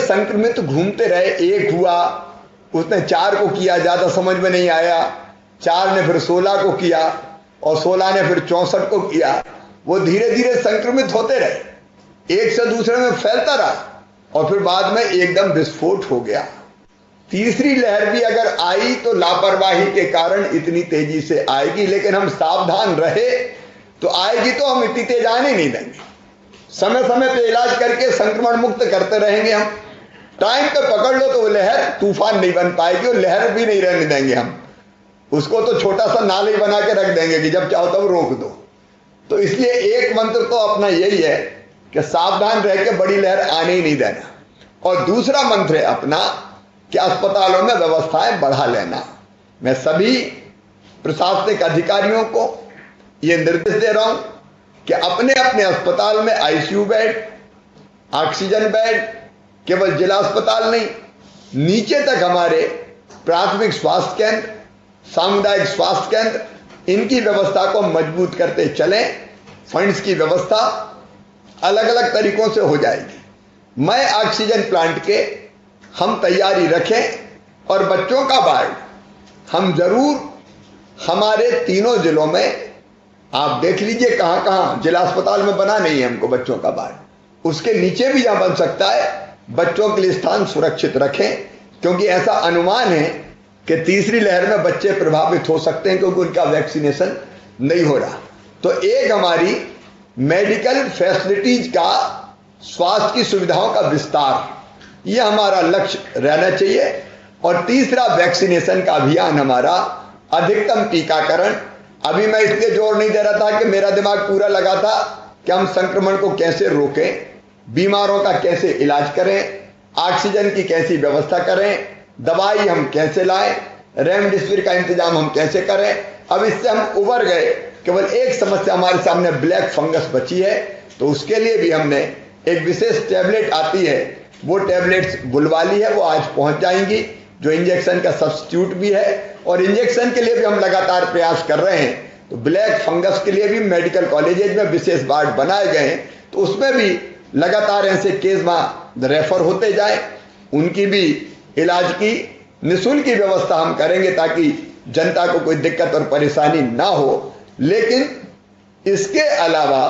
संक्रमित घूमते रहे, एक हुआ, उसने 4 को किया, ज्यादा समझ में नहीं आया, 4 ने फिर 16 को किया और 16 ने फिर 64 को किया। वो धीरे धीरे संक्रमित होते रहे, एक से दूसरे में फैलता रहा और फिर बाद में एकदम विस्फोट हो गया। तीसरी लहर भी अगर आई तो लापरवाही के कारण इतनी तेजी से आएगी, लेकिन हम सावधान रहे तो आएगी, तो हम इतनी तेज आने नहीं देंगे। समय समय पे इलाज करके संक्रमण मुक्त करते रहेंगे। हम टाइम पे पकड़ लो तो वो लहर तूफान नहीं बन पाएगी और लहर भी नहीं रहने देंगे हम उसको, तो छोटा सा नाले बना के रख देंगे कि जब चाहो तब रोक दो। तो इसलिए एक मंत्र तो अपना यही है कि सावधान रह के बड़ी लहर आने ही नहीं देना, और दूसरा मंत्र है अपना कि अस्पतालों में व्यवस्थाएं बढ़ा लेना। मैं सभी प्रशासनिक अधिकारियों को यह निर्देश दे रहा हूं कि अपने अपने अस्पताल में आईसीयू बेड, ऑक्सीजन बेड, केवल जिला अस्पताल नहीं, नीचे तक हमारे प्राथमिक स्वास्थ्य केंद्र, सामुदायिक स्वास्थ्य केंद्र, इनकी व्यवस्था को मजबूत करते चलें। फंड्स की व्यवस्था अलग अलग तरीकों से हो जाएगी। मैं ऑक्सीजन प्लांट के हम तैयारी रखें और बच्चों का वार्ड हम जरूर हमारे तीनों जिलों में, आप देख लीजिए कहां कहां जिला अस्पताल में बना नहीं है हमको बच्चों का वार्ड, उसके नीचे भी जहां बन सकता है बच्चों के लिए स्थान सुरक्षित रखें, क्योंकि ऐसा अनुमान है कि तीसरी लहर में बच्चे प्रभावित हो सकते हैं क्योंकि उनका वैक्सीनेशन नहीं हो रहा। तो एक हमारी मेडिकल फैसिलिटीज का, स्वास्थ्य की सुविधाओं का विस्तार, यह हमारा लक्ष्य रहना चाहिए। और तीसरा वैक्सीनेशन का अभियान हमारा, अधिकतम टीकाकरण। अभी मैं इसलिए जोर नहीं दे रहा था कि मेरा दिमाग पूरा लगा था कि हम संक्रमण को कैसे रोकें, बीमारों का कैसे इलाज करें, ऑक्सीजन की कैसी व्यवस्था करें, दवाई हम कैसे लाएं, रेमडेसिविर का इंतजाम हम कैसे करें। अब इससे हम उबर गए, केवल एक समस्या हमारे सामने ब्लैक फंगस बची है, तो उसके लिए भी हमने एक विशेष टैबलेट आती है, वो टैबलेट्स बुलवा ली है, वो आज पहुंच जाएंगी, जो इंजेक्शन का सब्स्टिट्यूट भी है, और इंजेक्शन के लिए भी हम लगातार प्रयास कर रहे हैं। तो ब्लैक फंगस के लिए भी मेडिकल कॉलेजेज में विशेष वार्ड बनाए गए हैं, तो उसमें भी लगातार ऐसे केस रेफर होते जाए, उनकी भी इलाज की निःशुल्क की व्यवस्था हम करेंगे ताकि जनता को कोई दिक्कत और परेशानी ना हो। लेकिन इसके अलावा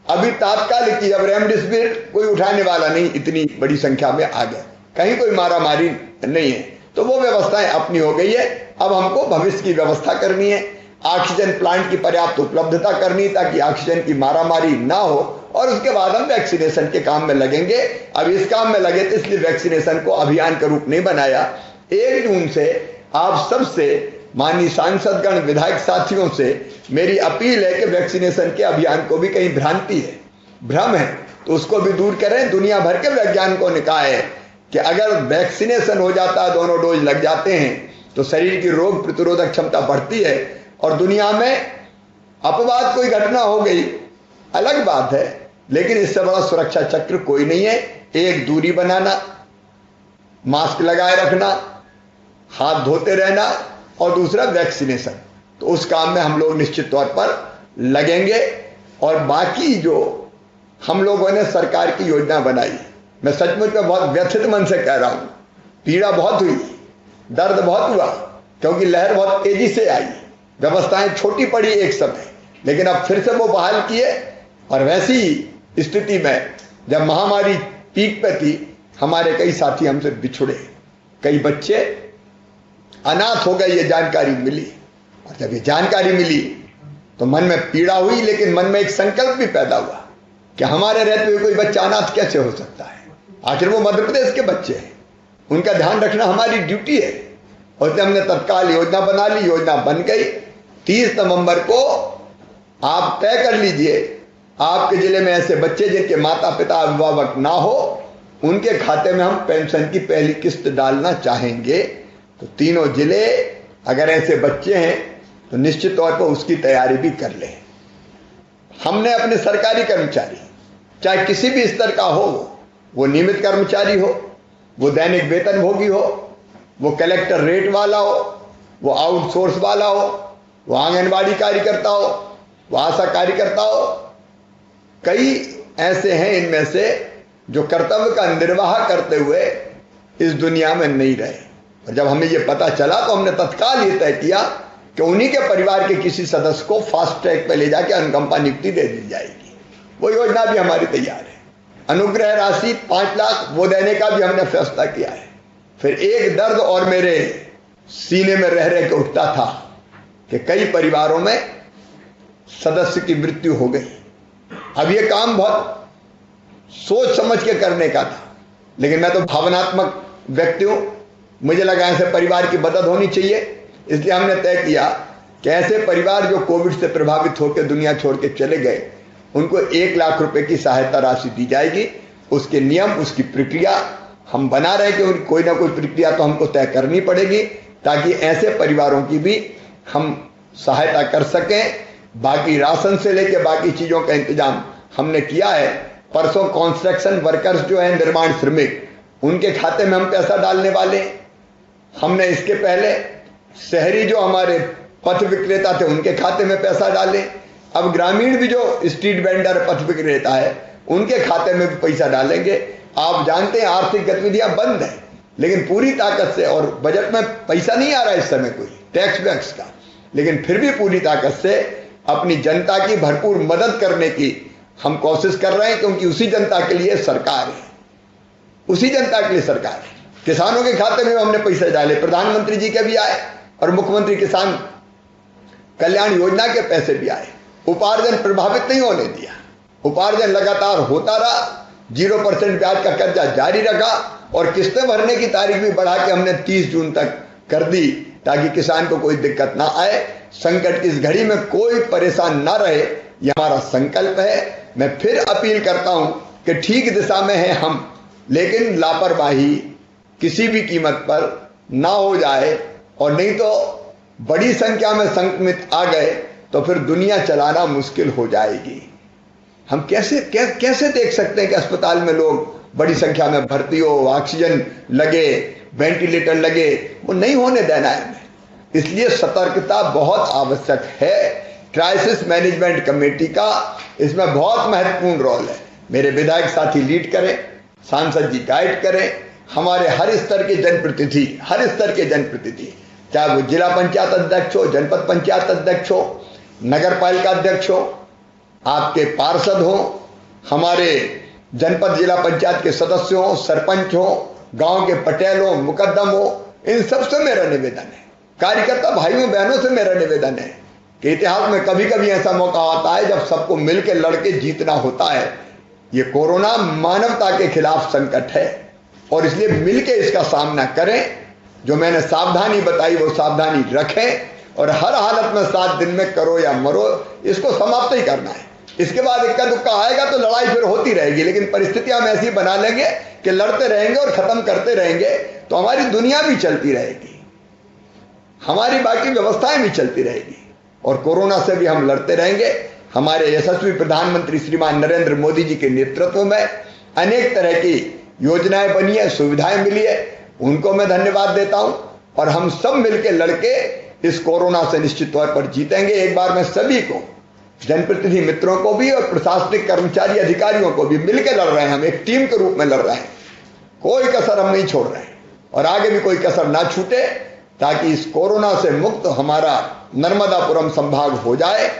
अभी तात्कालिक की, अब रेमडेसिविर कोई उठाने वाला नहीं, इतनी बड़ी संख्या में आ गया, कहीं कोई मारामारी नहीं है, तो वो व्यवस्थाएं अपनी हो गई है। अब हमको भविष्य की व्यवस्था करनी है, ऑक्सीजन प्लांट की पर्याप्त उपलब्धता करनी ताकि ऑक्सीजन की मारामारी ना हो, और उसके बाद हम वैक्सीनेशन के काम में लगेंगे। अब इस काम में लगे तो इसलिए वैक्सीनेशन को अभियान का रूप नहीं बनाया। 1 जून से आप सबसे, माननीय सांसदगण, विधायक साथियों से मेरी अपील है कि वैक्सीनेशन के अभियान को भी कहीं भ्रांति है, भ्रम है, तो उसको भी दूर करें। दुनिया भर के वैज्ञानिकों ने कहा है कि अगर वैक्सीनेशन हो जाता है, दोनों डोज लग जाते हैं, तो शरीर की रोग प्रतिरोधक क्षमता बढ़ती है। और दुनिया में अपवाद कोई घटना हो गई अलग बात है, लेकिन इससे बड़ा सुरक्षा चक्र कोई नहीं है। एक, दूरी बनाना, मास्क लगाए रखना, हाथ धोते रहना, और दूसरा वैक्सीनेशन। तो उस काम में हम लोग निश्चित तौर पर लगेंगे। और बाकी जो हम लोगों ने सरकार की योजना बनाई, मैं सचमुच में बहुत व्यथित मन से कह रहा हूं, पीड़ा बहुत हुई, दर्द बहुत हुआ, क्योंकि लहर बहुत तेजी से आई, व्यवस्थाएं छोटी पड़ी एक समय, लेकिन अब फिर से वो बहाल किए। और वैसी स्थिति में जब महामारी पीक पे थी, हमारे कई साथी हमसे बिछुड़े, कई बच्चे अनाथ हो गए, ये जानकारी मिली। और जब ये जानकारी मिली तो मन में पीड़ा हुई, लेकिन मन में एक संकल्प भी पैदा हुआ कि हमारे रहते हुए कोई बच्चा अनाथ कैसे हो सकता है, आखिर वो मध्य प्रदेश के बच्चे हैं, उनका ध्यान रखना हमारी ड्यूटी है। और हमने तत्काल योजना बना ली, योजना बन गई। 30 नवंबर को आप तय कर लीजिए, आपके जिले में ऐसे बच्चे जिनके माता पिता अभिभावक ना हो, उनके खाते में हम पेंशन की पहली किस्त डालना चाहेंगे। तो तीनों जिले अगर ऐसे बच्चे हैं तो निश्चित तौर पर उसकी तैयारी भी कर लें। हमने अपने सरकारी कर्मचारी, चाहे किसी भी स्तर का हो, वो नियमित कर्मचारी हो, वो दैनिक वेतनभोगी हो, वो कलेक्टर रेट वाला हो, वो आउटसोर्स वाला हो, वो आंगनबाड़ी कार्यकर्ता हो, वो आशा कार्यकर्ता हो, कई ऐसे हैं इनमें से जो कर्तव्य का निर्वाह करते हुए इस दुनिया में नहीं रहे। और जब हमें ये पता चला तो हमने तत्काल ये तय किया कि उन्हीं के परिवार के किसी सदस्य को फास्ट ट्रैक पे ले जाके अनुकंपा नियुक्ति दे दी जाएगी। वो योजना भी हमारी तैयार है। अनुग्रह राशि 5 लाख वो देने का भी हमने फैसला किया है। फिर एक दर्द और मेरे सीने में रह रह के उठता था कि कई परिवारों में सदस्य की मृत्यु हो गई। अब ये काम बहुत सोच समझ के करने का था, लेकिन मैं तो भावनात्मक व्यक्ति हूं, मुझे लगा ऐसे परिवार की मदद होनी चाहिए। इसलिए हमने तय किया कि ऐसे परिवार जो कोविड से प्रभावित होकर दुनिया छोड़ के चले गए, उनको 1 लाख रुपए की सहायता राशि दी जाएगी। उसके नियम, उसकी प्रक्रिया हम बना रहे कि कोई ना कोई प्रक्रिया तो हमको तय करनी पड़ेगी, ताकि ऐसे परिवारों की भी हम सहायता कर सकें। बाकी राशन से लेके बाकी चीजों का इंतजाम हमने किया है। परसों कंस्ट्रक्शन वर्कर्स जो हैं, निर्माण श्रमिक, उनके खाते में हम पैसा डालने वाले हैं। हमने इसके पहले शहरी जो हमारे पथ विक्रेता थे उनके खाते में पैसा डाले। अब ग्रामीण भी जो स्ट्रीट वेंडर पथ विक्रेता है उनके खाते में भी पैसा डालेंगे। आप जानते हैं आर्थिक गतिविधियां बंद है, लेकिन पूरी ताकत से, और बजट में पैसा नहीं आ रहा इस समय कोई टैक्स वैक्स का, लेकिन फिर भी पूरी ताकत से अपनी जनता की भरपूर मदद करने की हम कोशिश कर रहे हैं, क्योंकि उसी जनता के लिए सरकार है, उसी जनता के लिए सरकार है। किसानों के खाते में हमने पैसे डाले, प्रधानमंत्री जी के भी आए और मुख्यमंत्री किसान कल्याण योजना के पैसे भी आए। उपार्जन प्रभावित नहीं होने दिया, उपार्जन लगातार होता रहा। 0% ब्याज का कर्जा जारी रखा और किस्तें भरने की तारीख भी बढ़ा के हमने 30 जून तक कर दी, ताकि किसान को कोई दिक्कत ना आए। संकट की इस घड़ी में कोई परेशान ना रहे, यह हमारा संकल्प है। मैं फिर अपील करता हूं कि ठीक दिशा में है हम, लेकिन लापरवाही किसी भी कीमत पर ना हो जाए, और नहीं तो बड़ी संख्या में संक्रमित आ गए तो फिर दुनिया चलाना मुश्किल हो जाएगी। हम कैसे देख सकते हैं कि अस्पताल में लोग बड़ी संख्या में भर्ती हो, ऑक्सीजन लगे, वेंटिलेटर लगे, वो नहीं होने देना है हमें। इसलिए सतर्कता बहुत आवश्यक है। क्राइसिस मैनेजमेंट कमेटी का इसमें बहुत महत्वपूर्ण रोल है। मेरे विधायक साथी लीड करें, सांसद जी गाइड करें, हमारे हर स्तर के जनप्रतिनिधि, चाहे वो जिला पंचायत अध्यक्ष हो, जनपद पंचायत अध्यक्ष हो, नगर पालिका अध्यक्ष हो, आपके पार्षद हो, हमारे जनपद जिला पंचायत के सदस्य हो, सरपंच हो, गांव के पटेल हो, मुकद्दम हो, इन सबसे मेरा निवेदन है। कार्यकर्ता भाइयों बहनों से मेरा निवेदन है कि इतिहास में कभी कभी ऐसा मौका आता है जब सबको मिलकर लड़के जीतना होता है। ये कोरोना मानवता के खिलाफ संकट है और इसलिए मिलकर इसका सामना करें। जो मैंने सावधानी बताई वो सावधानी रखें और हर हालत में 7 दिन में करो या मरो, इसको समाप्त ही करना है। इसके बाद इक्का दुक्का आएगा तो लड़ाई फिर होती रहेगी, लेकिन परिस्थितियां हम ऐसी बना लेंगे कि लड़ते रहेंगे और खत्म करते रहेंगे, तो हमारी दुनिया भी चलती रहेगी, हमारी बाकी व्यवस्थाएं भी चलती रहेगी और कोरोना से भी हम लड़ते रहेंगे। हमारे यशस्वी प्रधानमंत्री श्रीमान नरेंद्र मोदी जी के नेतृत्व में अनेक तरह की योजनाएं बनी है, सुविधाएं मिली है, उनको मैं धन्यवाद देता हूं। और हम सब मिलकर लड़के इस कोरोना से निश्चित तौर पर जीतेंगे। एक बार मैं सभी को, जनप्रतिनिधि मित्रों को भी और प्रशासनिक कर्मचारी अधिकारियों को भी मिलकर लड़ रहे हैं, हम एक टीम के रूप में लड़ रहे हैं, कोई कसर हम नहीं छोड़ रहे हैं और आगे भी कोई कसर ना छूटे, ताकि इस कोरोना से मुक्त हमारा नर्मदापुरम संभाग हो जाए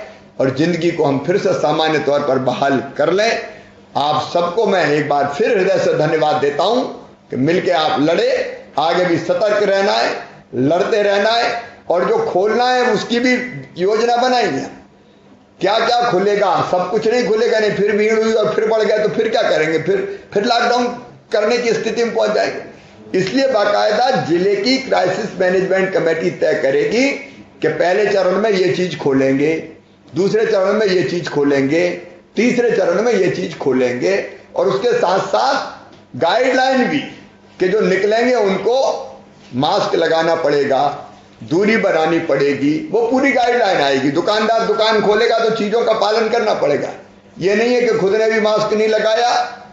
और जिंदगी को हम फिर से सामान्य तौर पर बहाल कर लें। आप सबको मैं एक बार फिर हृदय से धन्यवाद देता हूं कि मिलकर आप लड़े। आगे भी सतर्क रहना है, लड़ते रहना है और जो खोलना है उसकी भी योजना बनाएंगे। क्या क्या खुलेगा, सब कुछ नहीं खुलेगा, नहीं फिर भीड़ हुई और फिर बढ़ गया तो फिर क्या करेंगे, फिर लॉकडाउन करने की स्थिति में पहुंच जाएंगे। इसलिए बाकायदा जिले की क्राइसिस मैनेजमेंट कमेटी तय करेगी कि पहले चरण में ये चीज खोलेंगे, दूसरे चरण में ये चीज खोलेंगे, तीसरे चरण में ये चीज खोलेंगे और उसके साथ साथ गाइडलाइन भी कि जो निकलेंगे उनको मास्क लगाना पड़ेगा, दूरी बनानी पड़ेगी, वो पूरी गाइडलाइन आएगी। दुकानदार दुकान खोलेगा तो चीजों का पालन करना पड़ेगा। ये नहीं है कि खुद ने भी मास्क नहीं लगाया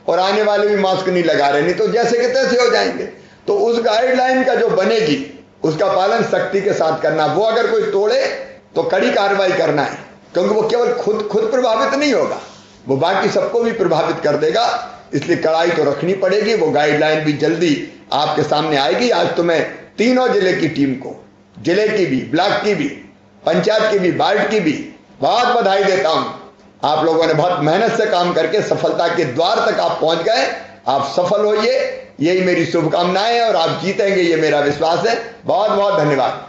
और आने वाले भी मास्क नहीं लगा रहे, नहीं तो जैसे के तैसे हो जाएंगे। तो उस गाइडलाइन का जो बनेगी उसका पालन सख्ती के साथ करना। वो अगर कोई तोड़े तो कड़ी कार्रवाई करना है, क्योंकि वो केवल खुद प्रभावित नहीं होगा, वो बाकी सबको भी प्रभावित कर देगा। इसलिए कड़ाई तो रखनी पड़ेगी। वो गाइडलाइन भी जल्दी आपके सामने आएगी। आज तो मैं तीनों जिले की टीम को, जिले की भी, ब्लॉक की भी, पंचायत की भी, वार्ड की भी बहुत बधाई देता हूं। आप लोगों ने बहुत मेहनत से काम करके सफलता के द्वार तक आप पहुंच गए। आप सफल होइए, यही मेरी शुभकामनाएं है और आप जीतेंगे, ये मेरा विश्वास है। बहुत बहुत धन्यवाद।